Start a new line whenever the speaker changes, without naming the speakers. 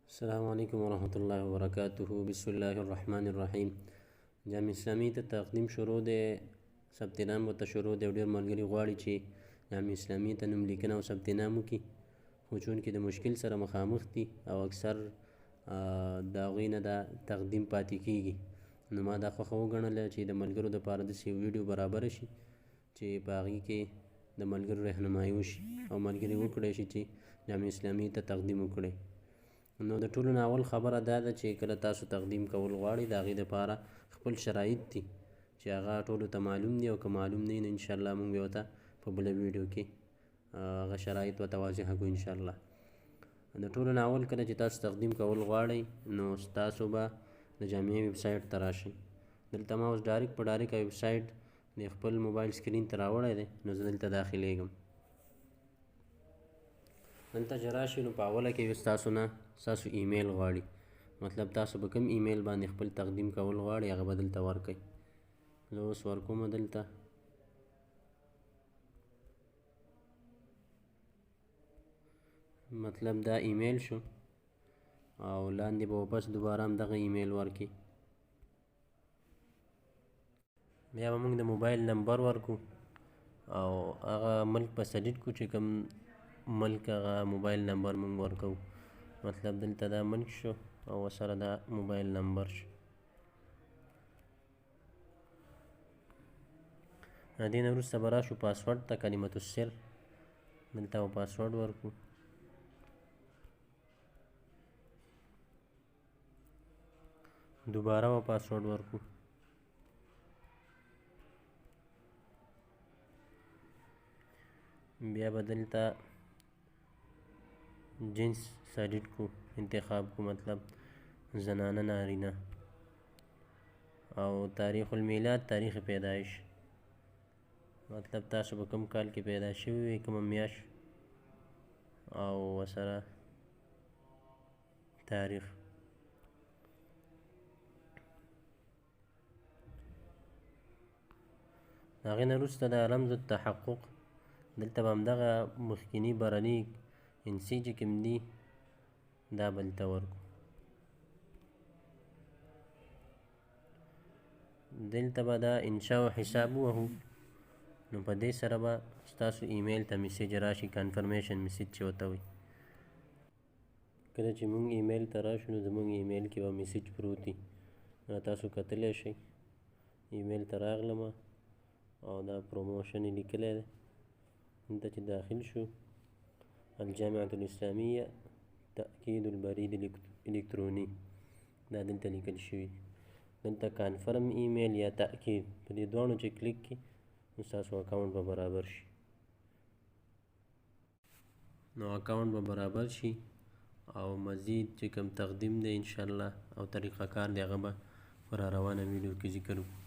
السلام علیکم ورحمۃ اللہ وبرکاتہ. بسم الله الرحمن الرحیم. جامع اسلامي ته تقدیم شروع دی، ثبت نام ورته شروع دی. ډېر ملګري غواړي چې جامع اسلامي ته نوم لیکنه او ثبت نام وکړي، خو چونکې د مشکل سره مخامخ دي او اکثر د هغوی نه دا تقدیم پاتې کیږي، نو ما دا خوښه وګڼله چې د ملګرو دپاره داسې یو ویډیو برابره شي چې په هغې کې د ملګرو رهنمایي وشي او ملګري وکړی شي چې جامع اسلامي ته تقدیم وکړئ. نو د ټولو نه اول خبره دا ده چې کله تاسو تقدیم کول غواړئ، د هغې دپاره خپل شرایط دي چې هغه ټولو ته معلوم دي، او که معلوم نه وي نو انشاءالله موږ به ورته په بله ویډیو کې هغه شرایط ورته واضحه کړو انشاءالله. د ټولو نه اول کله چې تاسو تقدیم کول غواړئ نو تاسو به د جامعې ویب سایټ ته راشئ. دلته ما اوس ډایرکټ په ډایرکټ ویب سایټ د خپل موبایل سکرین ته راوړی دی، نو زه دلته داخلیږم. دلته چې راشئ نو په اوله کې ستاسو نه ستاسو ایمیل غواړي، مطلب تاسو به کوم ایمیل باندې خپل تقدیم کول غواړئ هغه به دلته ورکئ. زه اوس ورکومه دلته. مطلب دا ایمیل شو او لاندې به واپس دوباره هم دغه ایمیل ورکړي. بیا به موږ د موبایل نمبر ورکو او هغه ملک به سلیکټ کړو چې کوم ملک هغه موبایل نمبر موږ ورکو. مطلب دلته دا ملک شو او ورسره دا موبایل نمبر شو. د دې نه وروسته به راشو پاسورډ ته، کلمة السر دلته به پاسورډ ورکو. دوباره به پاسورډ ورکو. بیا به دلته جنس سلیکټ کو، انتخاب کو، مطلب زنانه نارینه، او تاریخ المیلاد تاریخ پیدایش، مطلب تاسو به کوم کال کې پیدا شوي وي، کومه میاشت او ورسره تاریخ. د هغې نه وروسته د رمز التحقق دلته به همدغه مخکیني برني انسي چې کوم دي دا به دلته ورکو. دلته به دا انشاء حساب ووهو، نو په دې سره به ستاسو ایمیل ته میسیج راشي، کنفرمیشن میسیج چې ورته وایي. کله چې موږ ایمیل ته راشو نو زموږ ایمیل کې به میسیج پروت وي، دا تاسو کتلی شئ. ایمیل ته راغلمه او دا پروموشن یې لیکلی دی. دلته چې داخل شو، الجامعة الاسلامیه تأکید البرید الکتروني دا دلته لیکل شوي. دلته کانفرم ایمیل یا تأکید، په دې دواړو چې کلیک کړي نو ستاسو اکاونټ به برابر شي. نو اکاونټ به برابر شي او مزید چې کوم تقدیم دی انشاءالله او طریقه کار دی هغه به په را روانه ویډیو کې ذکر وکړو.